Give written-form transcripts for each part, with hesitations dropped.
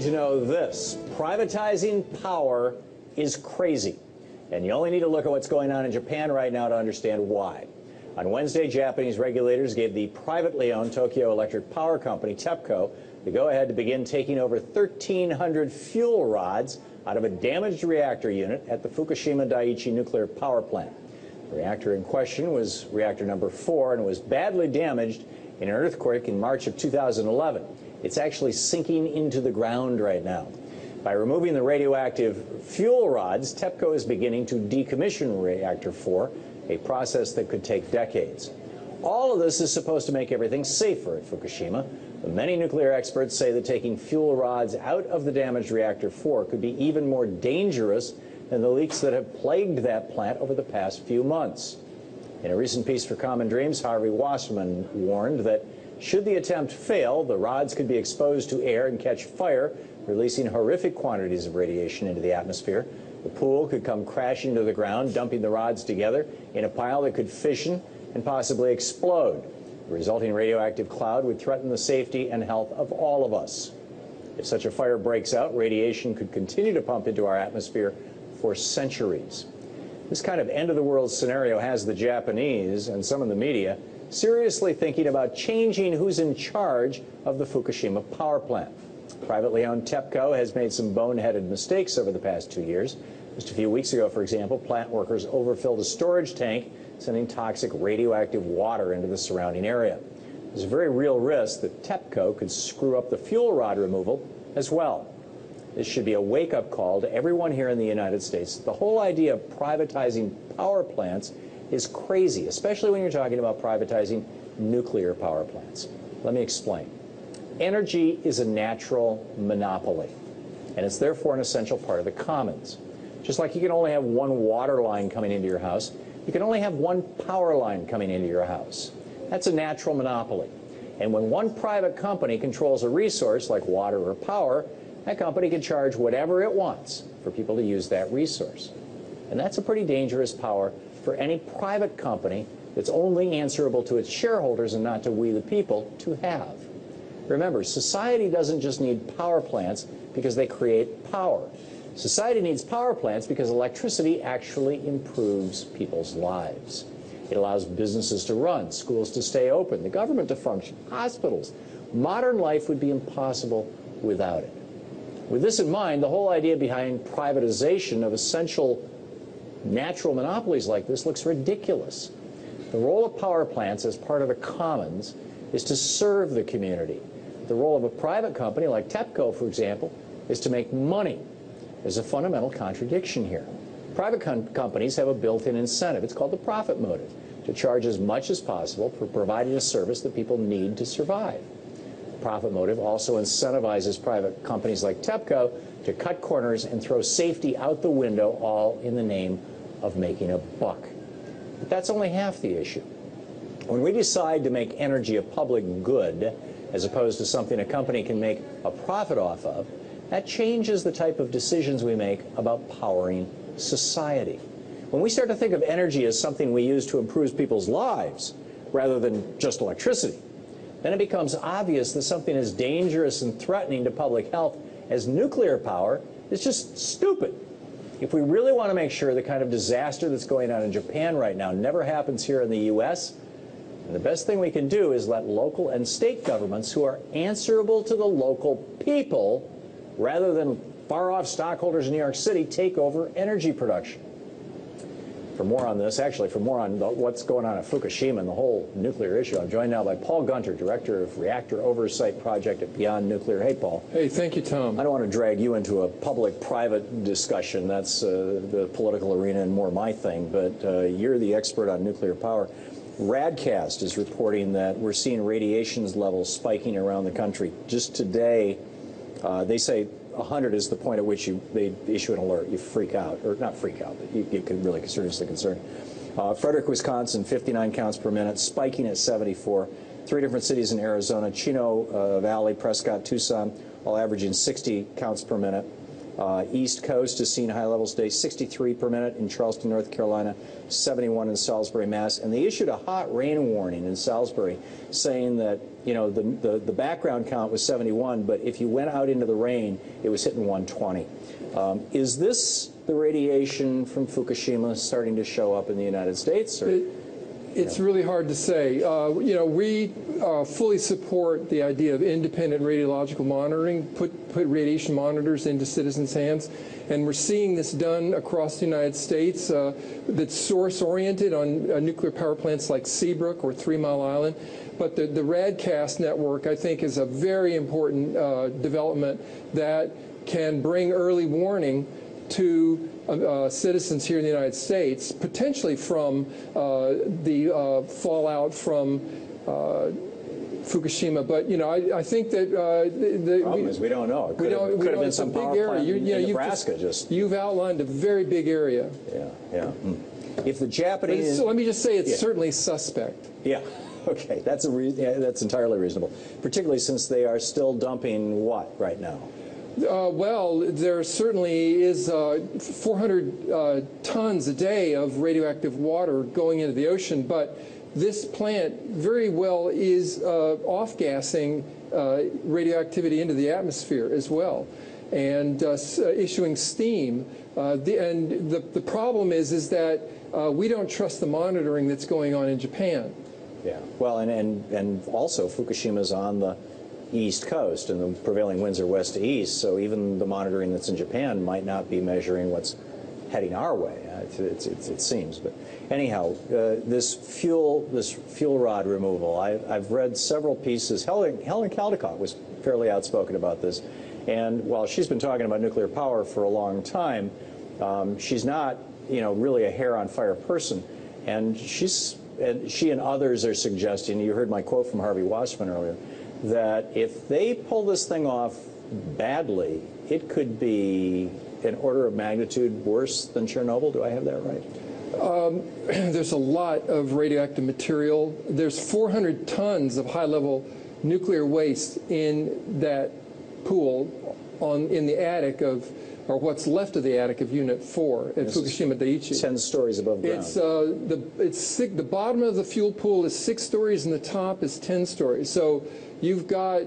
to know this: privatizing power is crazy. And you only need to look at what's going on in Japan right now to understand why. On Wednesday, Japanese regulators gave the privately owned Tokyo Electric Power Company, Tepco, the go-ahead to begin taking over 1,300 fuel rods out of a damaged reactor unit at the Fukushima Daiichi nuclear power plant. The reactor in question was reactor number 4 and was badly damaged in an earthquake in March of 2011. It's actually sinking into the ground right now. By removing the radioactive fuel rods, Tepco is beginning to decommission Reactor 4, a process that could take decades. All of this is supposed to make everything safer at Fukushima, but many nuclear experts say that taking fuel rods out of the damaged Reactor 4 could be even more dangerous than the leaks that have plagued that plant over the past few months. In a recent piece for Common Dreams, Harvey Wasserman warned that should the attempt fail, the rods could be exposed to air and catch fire, releasing horrific quantities of radiation into the atmosphere. The pool could come crashing to the ground, dumping the rods together in a pile that could fission and possibly explode. The resulting radioactive cloud would threaten the safety and health of all of us. If such a fire breaks out, radiation could continue to pump into our atmosphere for centuries. This kind of end-of-the-world scenario has the Japanese and some in the media seriously thinking about changing who's in charge of the Fukushima power plant. Privately owned Tepco has made some boneheaded mistakes over the past 2 years. Just a few weeks ago, for example, plant workers overfilled a storage tank, sending toxic radioactive water into the surrounding area. There's a very real risk that Tepco could screw up the fuel rod removal as well. This should be a wake-up call to everyone here in the United States. The whole idea of privatizing power plants is crazy, especially when you're talking about privatizing nuclear power plants. Let me explain. Energy is a natural monopoly, and it's therefore an essential part of the commons. Just like you can only have one water line coming into your house, you can only have one power line coming into your house. That's a natural monopoly. And when one private company controls a resource like water or power, that company can charge whatever it wants for people to use that resource. And that's a pretty dangerous power for any private company that's only answerable to its shareholders and not to we the people to have. Remember, society doesn't just need power plants because they create power. Society needs power plants because electricity actually improves people's lives. It allows businesses to run, schools to stay open, the government to function, hospitals. Modern life would be impossible without it. With this in mind, the whole idea behind privatization of essential natural monopolies like this looks ridiculous. The role of power plants as part of the commons is to serve the community. The role of a private company like Tepco, for example, is to make money. There's a fundamental contradiction here. Private companies have a built-in incentive. It's called the profit motive, to charge as much as possible for providing a service that people need to survive. The profit motive also incentivizes private companies like Tepco to cut corners and throw safety out the window, all in the name of making a buck. But that's only half the issue. When we decide to make energy a public good, as opposed to something a company can make a profit off of, that changes the type of decisions we make about powering society. When we start to think of energy as something we use to improve people's lives, rather than just electricity, then it becomes obvious that something as dangerous and threatening to public health as nuclear power is just stupid. If we really want to make sure the kind of disaster that's going on in Japan right now never happens here in the U.S., and the best thing we can do is let local and state governments who are answerable to the local people, rather than far-off stockholders in New York City, take over energy production. For more on this, actually, for more on what's going on at Fukushima and the whole nuclear issue, I'm joined now by Paul Gunter, Director of Reactor Oversight Project at Beyond Nuclear. Hey, Paul. Hey, thank you, Tom. I don't want to drag you into a public-private discussion. That's the political arena and more my thing, but you're the expert on nuclear power. Radcast is reporting that we're seeing radiation levels spiking around the country. Just today, they say 100 is the point at which they issue an alert. You freak out, or not freak out, but you get really seriously concerned. Frederick, Wisconsin, 59 counts per minute, spiking at 74. 3 different cities in Arizona, Chino Valley, Prescott, Tucson, all averaging 60 counts per minute. East Coast has seen high levels today, 63 per minute in Charleston, North Carolina, 71 in Salisbury, Mass. And they issued a hot rain warning in Salisbury, saying that, you know, the background count was 71, but if you went out into the rain, it was hitting 120. Is this the radiation from Fukushima starting to show up in the United States? Or? It's really hard to say. You know, we fully support the idea of independent radiological monitoring, put radiation monitors into citizens' hands, and we're seeing this done across the United States that's source-oriented on nuclear power plants like Seabrook or 3 Mile Island. But the RADCAST network, I think, is a very important development that can bring early warning to citizens here in the United States, potentially from the fallout from Fukushima. But, you know, I think that the problem is we don't know. It could have been some power plant in Nebraska. You've outlined a very big area. Yeah. If the Japanese... So let me just say it's certainly suspect. Yeah. Okay. That's entirely reasonable, particularly since they are still dumping what right now? Well, there certainly is 400 tons a day of radioactive water going into the ocean, but this plant very well is off-gassing radioactivity into the atmosphere as well, and issuing steam. The problem is that we don't trust the monitoring that's going on in Japan. Yeah. Well, and also Fukushima's on the East Coast, and the prevailing winds are west to east, so even the monitoring that's in Japan might not be measuring what's heading our way, it seems. But anyhow, this fuel rod removal, I've read several pieces. Helen Caldicott was fairly outspoken about this, and while she's been talking about nuclear power for a long time, she's not, you know, really a hair on fire person, and she and others are suggesting, you heard my quote from Harvey Wasserman earlier, that if they pull this thing off badly, it could be an order of magnitude worse than Chernobyl. Do I have that right? There's a lot of radioactive material. There's 400 tons of high-level nuclear waste in that pool in the attic of, or what's left of the attic of Unit 4 at Fukushima Daiichi. 10 stories above ground. The bottom of the fuel pool is 6 stories and the top is 10 stories. So you've got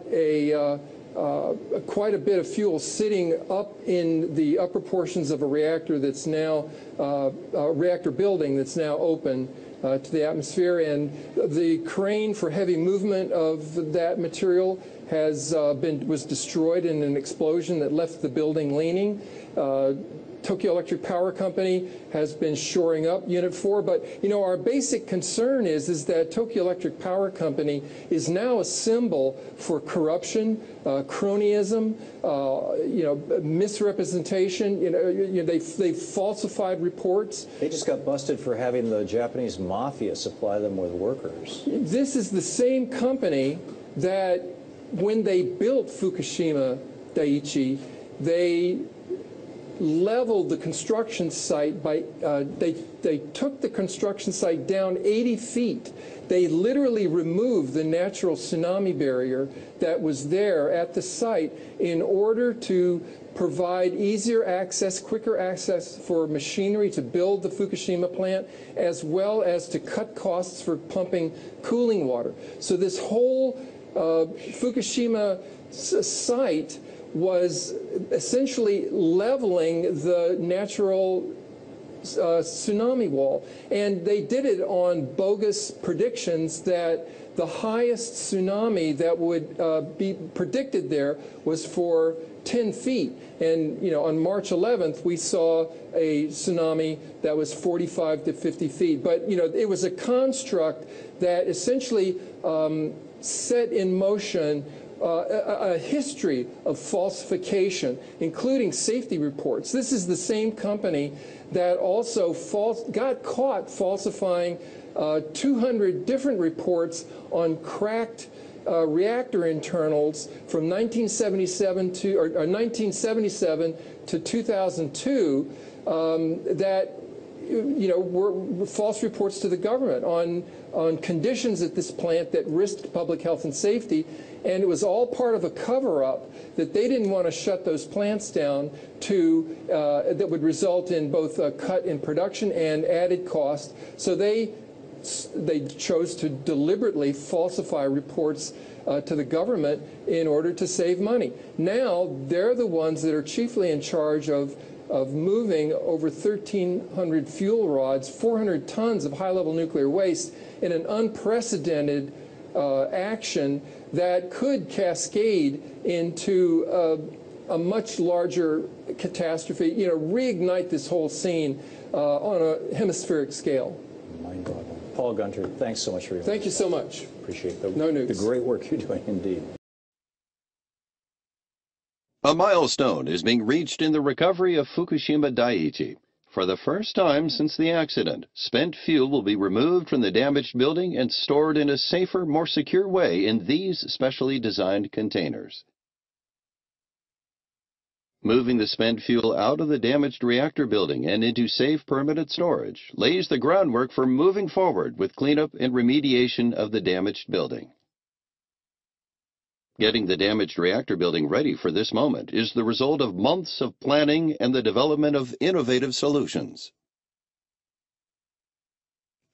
quite a bit of fuel sitting up in the upper portions of a reactor that's now a reactor building that's now open to the atmosphere, and the crane for heavy movement of that material was destroyed in an explosion that left the building leaning. Tokyo Electric Power Company has been shoring up Unit 4, but you know, our basic concern is that Tokyo Electric Power Company is now a symbol for corruption, cronyism, you know, misrepresentation. You know, they've falsified reports. They just got busted for having the Japanese mafia supply them with workers. This is the same company that, when they built Fukushima Daiichi, they leveled the construction site by, they took the construction site down 80 feet. They literally removed the natural tsunami barrier that was there at the site in order to provide easier access, quicker access for machinery to build the Fukushima plant, as well as to cut costs for pumping cooling water. So this whole Fukushima site was essentially leveling the natural tsunami wall. And they did it on bogus predictions that the highest tsunami that would be predicted there was for 10 feet. And, you know, on March 11th, we saw a tsunami that was 45 to 50 feet. But, you know, it was a construct that essentially set in motion a history of falsification, including safety reports. This is the same company that also got caught falsifying 200 different reports on cracked reactor internals from 1977 to 2002 that were false reports to the government on conditions at this plant that risked public health and safety. And it was all part of a cover-up that they didn't want to shut those plants down that would result in both a cut in production and added cost. So they chose to deliberately falsify reports to the government in order to save money. Now they're the ones that are chiefly in charge of moving over 1,300 fuel rods, 400 tons of high-level nuclear waste in an unprecedented action that could cascade into a much larger catastrophe, reignite this whole scene on a hemispheric scale. Mind-boggling. Paul Gunter, thanks so much for your Thank you so much. Appreciate the great work you're doing indeed. A milestone is being reached in the recovery of Fukushima Daiichi. For the first time since the accident, spent fuel will be removed from the damaged building and stored in a safer, more secure way in these specially designed containers. Moving the spent fuel out of the damaged reactor building and into safe permanent storage lays the groundwork for moving forward with cleanup and remediation of the damaged building. Getting the damaged reactor building ready for this moment is the result of months of planning and the development of innovative solutions.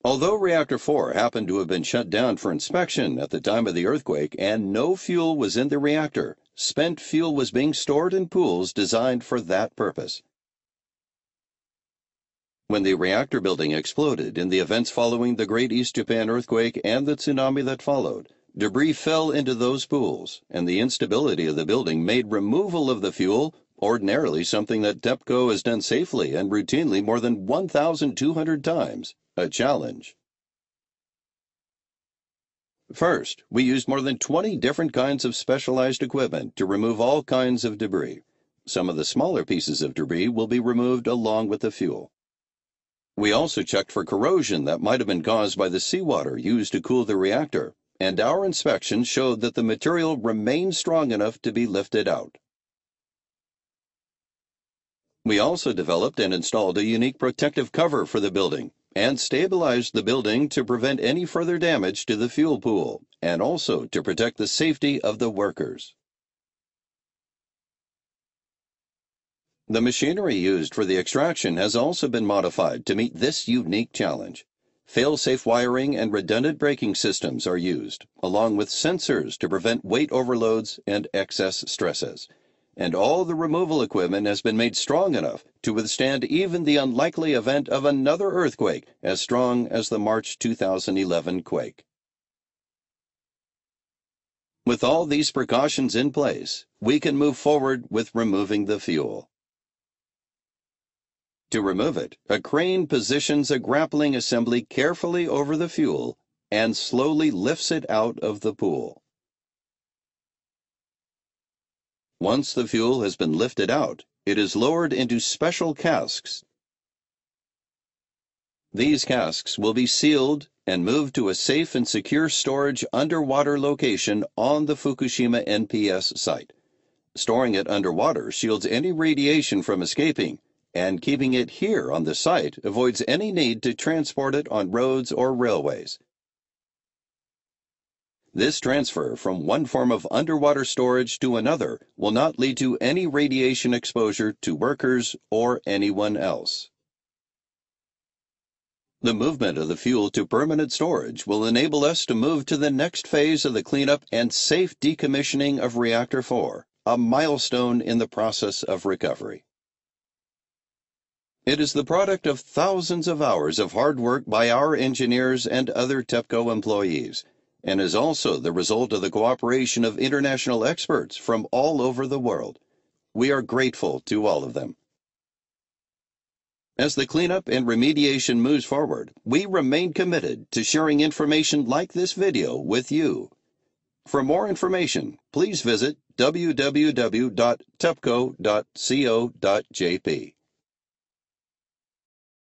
Although Reactor 4 happened to have been shut down for inspection at the time of the earthquake and no fuel was in the reactor, spent fuel was being stored in pools designed for that purpose. When the reactor building exploded in the events following the Great East Japan earthquake and the tsunami that followed, debris fell into those pools, and the instability of the building made removal of the fuel, ordinarily something that Tepco has done safely and routinely more than 1,200 times, a challenge. First, we used more than 20 different kinds of specialized equipment to remove all kinds of debris. Some of the smaller pieces of debris will be removed along with the fuel. We also checked for corrosion that might have been caused by the seawater used to cool the reactor, and our inspection showed that the material remained strong enough to be lifted out. We also developed and installed a unique protective cover for the building and stabilized the building to prevent any further damage to the fuel pool and also to protect the safety of the workers. The machinery used for the extraction has also been modified to meet this unique challenge. Fail-safe wiring and redundant braking systems are used, along with sensors to prevent weight overloads and excess stresses. And all the removal equipment has been made strong enough to withstand even the unlikely event of another earthquake as strong as the March 2011 quake. With all these precautions in place, we can move forward with removing the fuel. To remove it, a crane positions a grappling assembly carefully over the fuel and slowly lifts it out of the pool. Once the fuel has been lifted out, it is lowered into special casks. These casks will be sealed and moved to a safe and secure storage underwater location on the Fukushima NPS site. Storing it underwater shields any radiation from escaping, and keeping it here on the site avoids any need to transport it on roads or railways. This transfer from one form of underwater storage to another will not lead to any radiation exposure to workers or anyone else. The movement of the fuel to permanent storage will enable us to move to the next phase of the cleanup and safe decommissioning of Reactor 4, a milestone in the process of recovery. It is the product of thousands of hours of hard work by our engineers and other Tepco employees, and is also the result of the cooperation of international experts from all over the world. We are grateful to all of them. As the cleanup and remediation moves forward, we remain committed to sharing information like this video with you. For more information, please visit www.tepco.co.jp.